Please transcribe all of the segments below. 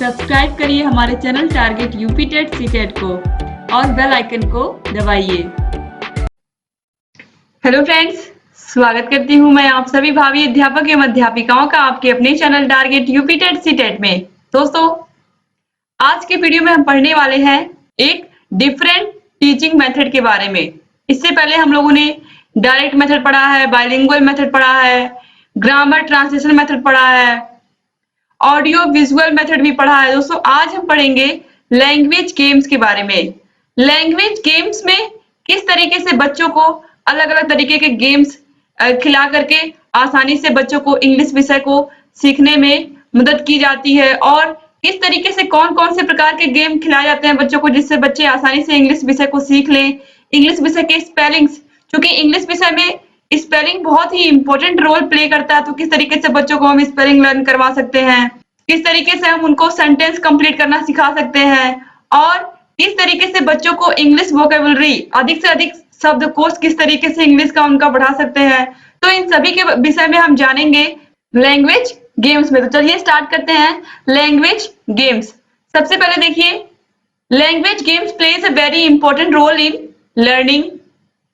Subscribe करिए हमारे channel target UP TET CTET को और बेल आइकन को दबाइए। हेलो फ्रेंड्स, स्वागत करती हूँ मैं आप सभी भावी अध्यापक एवं अध्यापिकाओं का आपके अपने channel target UP TET CTET में। दोस्तों, आज के वीडियो में हम पढ़ने वाले हैं एक डिफरेंट टीचिंग मेथड के बारे में। इससे पहले हम लोगों ने डायरेक्ट मेथड पढ़ा है, बाइलिंगुअल मेथड पढ़ा है, ग्रामर ट्रांसलेशन मेथड पढ़ा है, ऑडियो विजुअल मेथड भी पढ़ा है। दोस्तों, आज हम पढ़ेंगे लैंग्वेज गेम्स के बारे में। लैंग्वेज गेम्स में किस तरीके से बच्चों को अलग अलग तरीके के गेम्स खिला करके आसानी से बच्चों को इंग्लिश विषय को सीखने में मदद की जाती है, और किस तरीके से कौन कौन से प्रकार के गेम खिलाए जाते हैं बच्चों को, जिससे बच्चे आसानी से इंग्लिश विषय को सीख लें। इंग्लिश विषय के स्पेलिंग्स, क्योंकि इंग्लिश विषय में स्पेलिंग बहुत ही इंपॉर्टेंट रोल प्ले करता है, तो किस तरीके से बच्चों को हम स्पेलिंग लर्न करवा सकते हैं, किस तरीके से हम उनको सेंटेंस कंप्लीट करना सिखा सकते हैं, और किस तरीके से बच्चों को इंग्लिश वोकेबुलरी, अधिक से अधिक शब्दकोश किस तरीके से इंग्लिश का उनका बढ़ा सकते हैं। तो इन सभी के विषय में हम जानेंगे लैंग्वेज गेम्स में। तो चलिए स्टार्ट करते हैं लैंग्वेज गेम्स। सबसे पहले देखिए, language games plays a very important role in learning.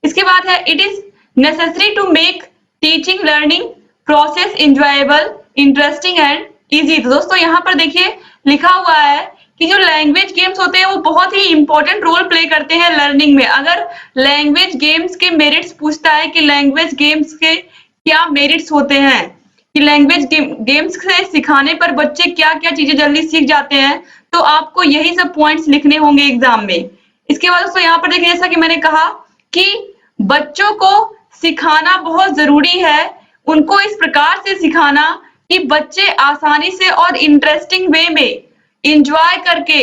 इसके बाद है it is necessary to make teaching learning process enjoyable, interesting and easy। तो दोस्तों, यहाँ पर देखिए लिखा हुआ है कि जो लैंग्वेज गेम्स होते हैं वो बहुत ही इंपॉर्टेंट रोल प्ले करते हैं लर्निंग में। अगर लैंग्वेज गेम्स के मेरिट्स पूछता है कि लैंग्वेज गेम्स के क्या मेरिट्स होते हैं, कि लैंग्वेज गेम्स से सिखाने पर बच्चे क्या क्या चीजें जल्दी सीख जाते हैं, तो आपको यही सब पॉइंट्स लिखने होंगे एग्जाम में। इसके बाद दोस्तों यहाँ पर देखिए, जैसा कि मैंने कहा कि बच्चों को सिखाना बहुत जरूरी है, उनको इस प्रकार से सिखाना कि बच्चे आसानी से और इंटरेस्टिंग वे में एंजॉय करके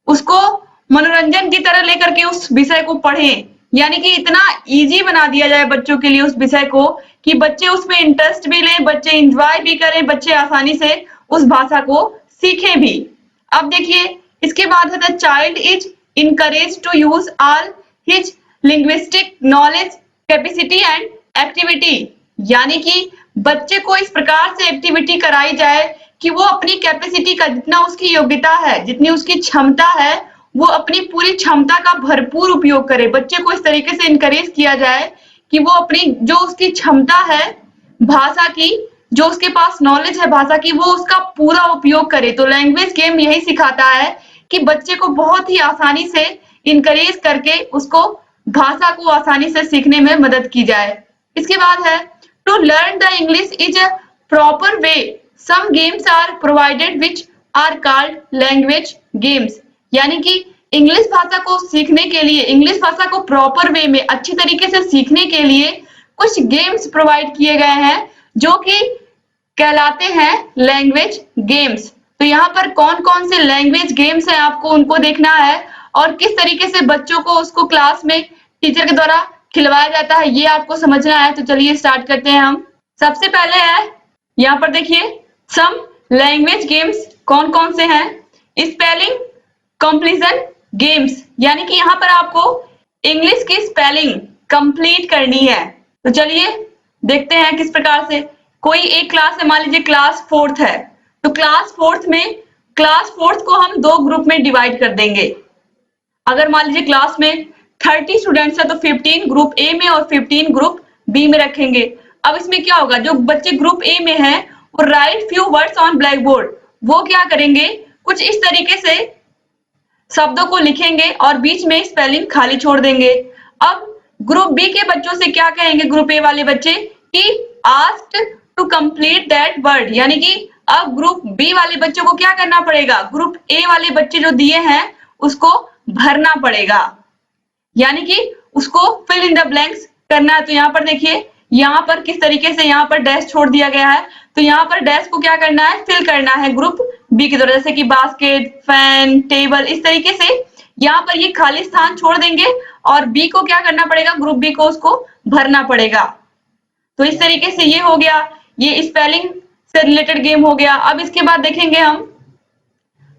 उसको मनोरंजन की तरह लेकर के उस विषय को पढ़ें। यानी कि इतना इजी बना दिया जाए बच्चों के लिए उस विषय को कि बच्चे उसमें इंटरेस्ट भी लें, बच्चे एंजॉय भी करें, बच्चे आसानी से उस भाषा को सीखें भी। अब देखिए, इसके बाद है the child is encouraged to use all his linguistic knowledge, capacity and activity. यानी कि बच्चे को इस प्रकार से एक्टिविटी कराई जाए कि वो अपनी कैपेसिटी का, जितना उसकी योग्यता है, जितनी उसकी क्षमता है, वो अपनी पूरी क्षमता का भरपूर उपयोग करे। बच्चे को इस तरीके से इनकरेज किया जाए कि वो अपनी जो उसकी क्षमता है भाषा की, जो उसके पास नॉलेज है भाषा की, वो उसका पूरा उपयोग करे। तो लैंग्वेज गेम यही सिखाता है कि बच्चे को बहुत ही आसानी से इनकरेज करके उसको भाषा को आसानी से सीखने में मदद की जाए। इसके बाद है to learn the English is a proper way, some games are provided which are called language games. यानी कि इंग्लिश भाषा को सीखने के लिए, इंग्लिश भाषा को प्रॉपर वे में अच्छी तरीके से सीखने के लिए कुछ गेम्स प्रोवाइड किए गए हैं जो कि कहलाते हैं लैंग्वेज गेम्स। तो यहाँ पर कौन कौन से लैंग्वेज गेम्स हैं आपको उनको देखना है, और किस तरीके से बच्चों को उसको क्लास में टीचर के द्वारा खिलवाया जाता है, ये आपको समझना है। तो चलिए स्टार्ट करते हैं हम। सबसे पहले है, यहाँ पर देखिए सम लैंग्वेज गेम्स कौन कौन से हैं। स्पेलिंग कंप्लीशन गेम्स, यानी कि यहाँ पर आपको इंग्लिश की स्पेलिंग कंप्लीट करनी है। तो चलिए देखते हैं किस प्रकार से। कोई एक क्लास है, मान लीजिए क्लास 4th है, तो क्लास 4th को हम 2 ग्रुप में डिवाइड कर देंगे। अगर मान लीजिए क्लास में 30 स्टूडेंट्स है तो 15 ग्रुप ए में और 15 ग्रुप बी में रखेंगे। अब इसमें क्या होगा, जो बच्चे ग्रुप ए में हैं वो right few words on black board, वो क्या करेंगे, कुछ इस तरीके से शब्दों को लिखेंगे और बीच में स्पेलिंग खाली छोड़ देंगे। अब ग्रुप बी के बच्चों से क्या कहेंगे, ग्रुप ए वाले बच्चे, कि asked to complete that word. यानी कि अब ग्रुप बी वाले बच्चों को क्या करना पड़ेगा, ग्रुप ए वाले बच्चे जो दिए हैं उसको भरना पड़ेगा, यानी कि उसको फिल इन द ब्लैंक्स करना है। तो यहाँ पर देखिए, यहाँ पर किस तरीके से यहाँ पर डैश छोड़ दिया गया है, तो यहाँ पर डैश को क्या करना है, फिल करना है ग्रुप बी की तरह, जैसे कि बास्केट, फैन, टेबल, इस तरीके से यहाँ पर ये खाली स्थान छोड़ देंगे और बी को क्या करना पड़ेगा, ग्रुप बी को उसको भरना पड़ेगा। तो इस तरीके से ये हो गया, ये स्पेलिंग से रिलेटेड गेम हो गया। अब इसके बाद देखेंगे हम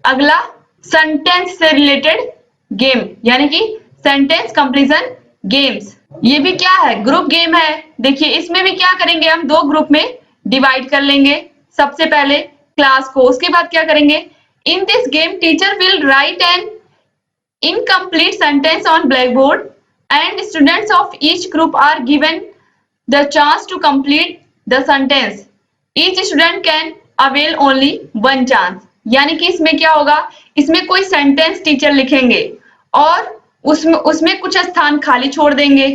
अगला सेंटेंस से रिलेटेड गेम, यानी कि सेंटेंस कंप्लीशन गेम्स। ये भी क्या है, ग्रुप गेम है। देखिए इसमें भी क्या करेंगे, हम 2 ग्रुप में डिवाइड कर लेंगे। सबसे पहले क्लास को, उसके बाद क्या करेंगे, In this game, teacher will write an incomplete sentence on blackboard and students of each group are given the chance to complete the sentence. Each student can avail only one chance. यानी कि इसमें क्या होगा, इसमें कोई sentence teacher लिखेंगे और उसमें उसमें कुछ स्थान खाली छोड़ देंगे।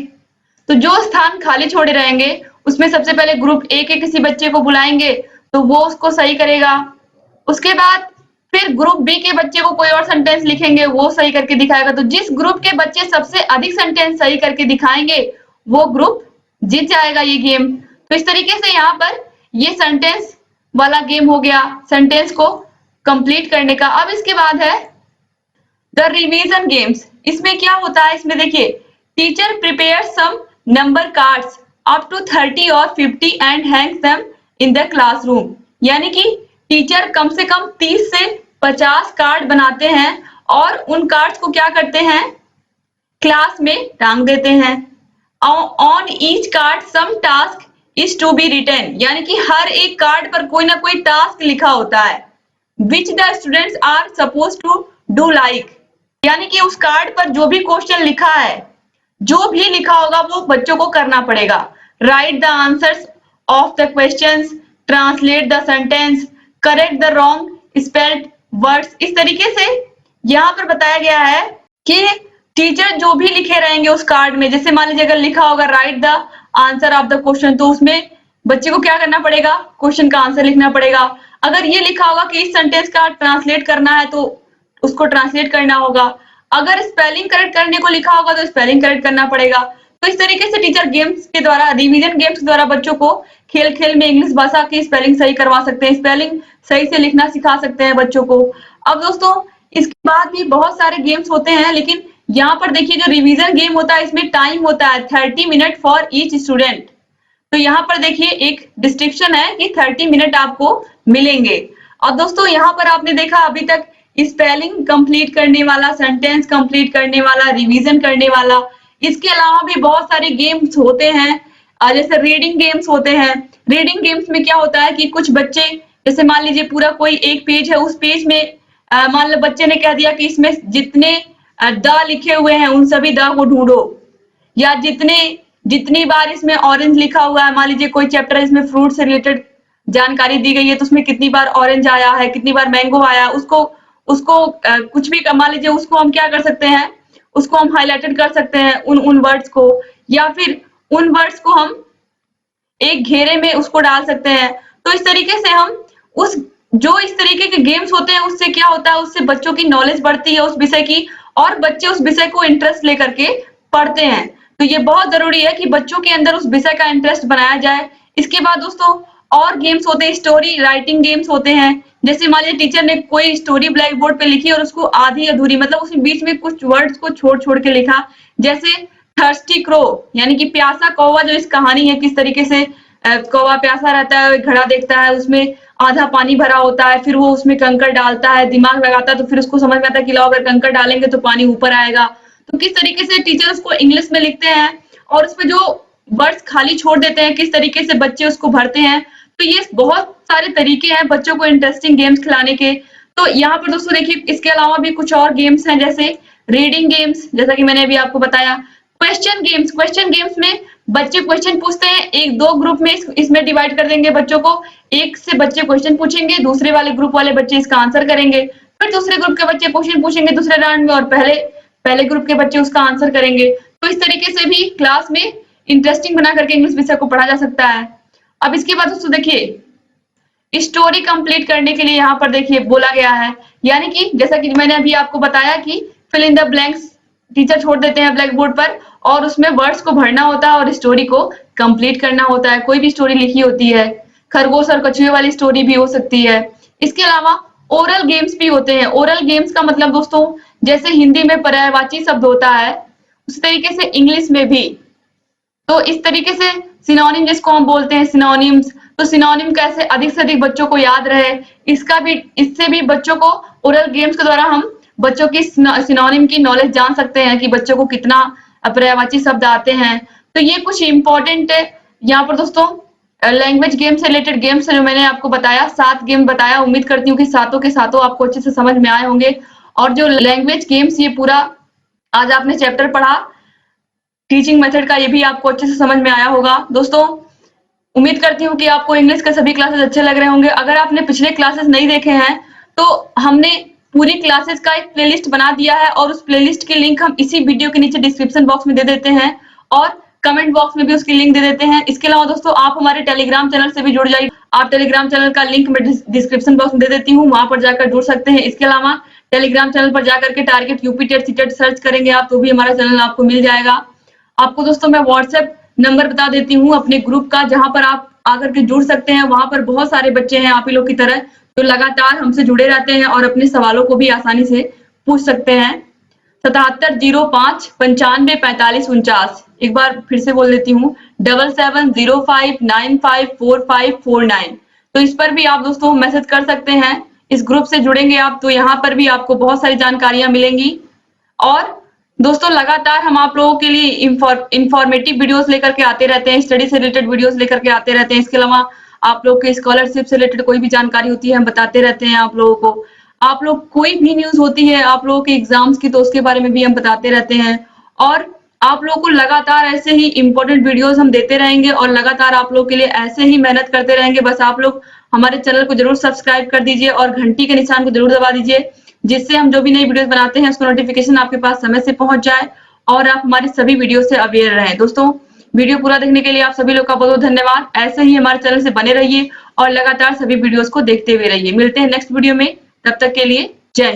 तो जो स्थान खाली छोड़े रहेंगे उसमें सबसे पहले ग्रुप ए के किसी बच्चे को बुलाएंगे तो वो उसको सही करेगा। उसके बाद फिर ग्रुप बी के बच्चे को कोई और सेंटेंस लिखेंगे, वो सही करके दिखाएगा। तो जिस ग्रुप के बच्चे सबसे अधिक सेंटेंस सही करके दिखाएंगे वो ग्रुप जीत जाएगा ये गेम। तो इस तरीके से यहाँ पर ये सेंटेंस वाला गेम हो गया, सेंटेंस को कंप्लीट करने का। अब इसके बाद है द रिवीजन गेम्स। इसमें क्या होता है, इसमें देखिए teacher prepare some number cards up to 30 और 50 and hangs them in the classroom. यानी कि टीचर कम से कम 30 से 50 कार्ड बनाते हैं और उन कार्ड्स को क्या करते हैं, क्लास में टांग देते हैं। On each card some task is to be written. यानी कि हर एक कार्ड पर कोई ना कोई टास्क लिखा होता है which the students are suppose to do like. यानी कि उस कार्ड पर जो भी क्वेश्चन लिखा है, जो भी लिखा होगा वो बच्चों को करना पड़ेगा। Right the answers of the questions, translate the sentence, correct the wrong spelled words. इस तरीके से यहाँ पर बताया गया है कि टीचर जो भी लिखे रहेंगे उस कार्ड में, जैसे मान लीजिए अगर लिखा होगा right the answer of the question, तो उसमें बच्चे को क्या करना पड़ेगा, क्वेश्चन का आंसर लिखना पड़ेगा। अगर ये लिखा होगा कि इस सेंटेंस का ट्रांसलेट करना है तो उसको ट्रांसलेट करना होगा। अगर स्पेलिंग करेक्ट करने को लिखा होगा तो स्पेलिंग करेक्ट करना पड़ेगा। तो इस तरीके से टीचर गेम्स के द्वारा, रिवीजन गेम्स के द्वारा बच्चों को खेल खेल में इंग्लिश भाषा की स्पेलिंग सही करवा सकते हैं, स्पेलिंग सही से लिखना सिखा सकते हैं बच्चों को। अब दोस्तों इसके बाद भी बहुत सारे गेम्स होते हैं, लेकिन यहाँ पर देखिए जो रिवीजन गेम होता है इसमें टाइम होता है 30 मिनट फॉर ईच स्टूडेंट। तो यहाँ पर देखिए एक डिस्क्रिप्शन है कि 30 मिनट आपको मिलेंगे। और दोस्तों यहाँ पर आपने देखा अभी तक स्पेलिंग कंप्लीट करने वाला, सेंटेंस कंप्लीट करने वाला, रिवीजन करने वाला, इसके अलावा भी बहुत सारे गेम्स होते हैं। जैसे रीडिंग गेम्स होते हैं। रीडिंग गेम्स में क्या होता है कि कुछ बच्चे, जैसे मान लीजिए पूरा कोई एक पेज है, उस पेज में मान लो बच्चे ने कह दिया कि इसमें जितने द लिखे हुए हैं उन सभी द को ढूंढो, या जितनी बार इसमें ऑरेंज लिखा हुआ है, मान लीजिए कोई चैप्टर इसमें फ्रूट से रिलेटेड जानकारी दी गई है तो उसमें कितनी बार ऑरेंज आया है, कितनी बार मैंगो आया, उसको कुछ भी मान लीजिए उसको हम क्या कर सकते हैं, उसको हम हाईलाइटेड कर सकते हैं उन वर्ड्स को, या फिर उन वर्ड्स को हम एक घेरे में उसको डाल सकते हैं। तो इस तरीके से हम इस तरीके के गेम्स होते हैं उससे क्या होता है, उससे बच्चों की नॉलेज बढ़ती है उस विषय की और बच्चे उस विषय को इंटरेस्ट लेकर के पढ़ते हैं। तो ये बहुत जरूरी है कि बच्चों के अंदर उस विषय का इंटरेस्ट बनाया जाए। इसके बाद दोस्तों और गेम्स होते हैं, स्टोरी राइटिंग गेम्स होते हैं। जैसे मान लीजिए टीचर ने कोई स्टोरी ब्लैक बोर्ड पे लिखी और उसको आधी अधूरी, मतलब उसमें बीच में कुछ वर्ड्स को छोड़ छोड़ के लिखा, जैसे थर्स्टी क्रो यानी कि प्यासा कौवा, जो इस कहानी है किस तरीके से कौवा प्यासा रहता है, घड़ा देखता है, उसमें आधा पानी भरा होता है, फिर वो उसमें कंकड़ डालता है, दिमाग लगाता है, तो फिर उसको समझ में आता है कि लाओ अगर कंकड़ डालेंगे तो पानी ऊपर आएगा। तो किस तरीके से टीचर उसको इंग्लिश में लिखते हैं और उसमें जो वर्ड्स खाली छोड़ देते हैं किस तरीके से बच्चे उसको भरते हैं। तो ये बहुत सारे तरीके हैं बच्चों को इंटरेस्टिंग गेम्स खिलाने के। तो यहाँ पर दोस्तों देखिए इसके अलावा भी कुछ और गेम्स हैं, जैसे रीडिंग गेम्स, जैसा कि मैंने अभी आपको बताया। क्वेश्चन गेम्स में बच्चे क्वेश्चन पूछते हैं, एक दो ग्रुप में इसमें डिवाइड कर देंगे बच्चों को। एक से बच्चे क्वेश्चन पूछेंगे, दूसरे वाले ग्रुप वाले बच्चे इसका आंसर करेंगे, फिर दूसरे ग्रुप के बच्चे क्वेश्चन पूछेंगे दूसरे राउंड में और पहले ग्रुप के बच्चे उसका आंसर करेंगे। तो इस तरीके से भी क्लास में इंटरेस्टिंग बना करके इंग्लिश विषय को पढ़ा जा सकता है। अब इसके बाद दोस्तों देखिए स्टोरी कंप्लीट करने के लिए यहाँ पर देखिए बोला गया है, यानी कि जैसा कि मैंने अभी आपको बताया कि fill in the blanks teacher छोड़ देते हैं ब्लैक बोर्ड पर और उसमें वर्ड्स को भरना होता है और स्टोरी को कंप्लीट करना होता है। कोई भी स्टोरी लिखी होती है, खरगोश और कछुए वाली स्टोरी भी हो सकती है। इसके अलावा ओरल गेम्स भी होते हैं। ओरल गेम्स का मतलब दोस्तों जैसे हिंदी में पर्यायवाची शब्द होता है उस तरीके से इंग्लिश में भी, तो इस तरीके से सिनोनिम जिसको हम बोलते हैं सिनोनिम्स, तो सिनोनिम कैसे अधिक से अधिक बच्चों को याद रहे, इससे भी बच्चों को ओरल गेम्स के द्वारा हम बच्चों की सिनोनिम की नॉलेज जान सकते हैं कि बच्चों को कितना पर्यायवाची शब्द आते हैं। तो ये कुछ इंपॉर्टेंट है यहाँ पर दोस्तों लैंग्वेज गेम से रिलेटेड गेम्स जो मैंने आपको बताया, 7 गेम बताया। उम्मीद करती हूँ कि सातों के सातों आपको अच्छे से समझ में आए होंगे। और जो लैंग्वेज गेम्स ये पूरा आज आपने चैप्टर पढ़ा टीचिंग मेथड का, ये भी आपको अच्छे से समझ में आया होगा। दोस्तों उम्मीद करती हूँ कि आपको इंग्लिश के सभी क्लासेस अच्छे लग रहे होंगे। अगर आपने पिछले क्लासेस नहीं देखे हैं तो हमने पूरी क्लासेस का एक प्लेलिस्ट बना दिया है और उस प्लेलिस्ट की लिंक हम इसी वीडियो के नीचे डिस्क्रिप्शन बॉक्स में दे देते हैं और कमेंट बॉक्स में भी उसकी लिंक दे देते हैं। इसके अलावा दोस्तों आप हमारे टेलीग्राम चैनल से भी जुड़ जाइए। आप टेलीग्राम चैनल का लिंक मैं डिस्क्रिप्शन बॉक्स में दे देती हूँ, वहां पर जाकर जुड़ सकते हैं। इसके अलावा टेलीग्राम चैनल पर जाकर के target UP TET CTET search करेंगे आप तो भी हमारा चैनल आपको मिल जाएगा। आपको दोस्तों मैं व्हाट्सएप नंबर बता देती हूँ अपने ग्रुप का, जहां पर आप आकर के जुड़ सकते हैं। वहां पर बहुत सारे बच्चे हैं आप ही लोग की तरह जो लगातार हमसे जुड़े रहते हैं और अपने सवालों को भी आसानी से पूछ सकते हैं। 7705 95 45 49। एक बार फिर से बोल देती हूँ 7705 95 45 49। तो इस पर भी आप दोस्तों मैसेज कर सकते हैं। इस ग्रुप से जुड़ेंगे आप तो यहाँ पर भी आपको बहुत सारी जानकारियां मिलेंगी। और दोस्तों लगातार हम आप लोगों के लिए इंफॉर्मेटिव वीडियोस लेकर के आते रहते हैं, स्टडी से रिलेटेड वीडियोस लेकर के आते रहते हैं। इसके अलावा आप लोग के स्कॉलरशिप से रिलेटेड कोई भी जानकारी होती है हम बताते रहते हैं आप लोगों को। आप लोग कोई भी न्यूज होती है आप लोगों के एग्जाम्स की तो उसके बारे में भी हम बताते रहते हैं। और आप लोगों को लगातार ऐसे ही इंपॉर्टेंट वीडियोस हम देते रहेंगे और लगातार आप लोग के लिए ऐसे ही मेहनत करते रहेंगे। बस आप लोग हमारे चैनल को जरूर सब्सक्राइब कर दीजिए और घंटी के निशान को जरूर दबा दीजिए, जिससे हम जो भी नई वीडियोस बनाते हैं उसका नोटिफिकेशन आपके पास समय से पहुंच जाए और आप हमारी सभी वीडियो से अवेयर रहें। दोस्तों वीडियो पूरा देखने के लिए आप सभी लोग का बहुत बहुत धन्यवाद। ऐसे ही हमारे चैनल से बने रहिए और लगातार सभी वीडियोस को देखते हुए रहिए। मिलते हैं नेक्स्ट वीडियो में, तब तक के लिए जय हिंद।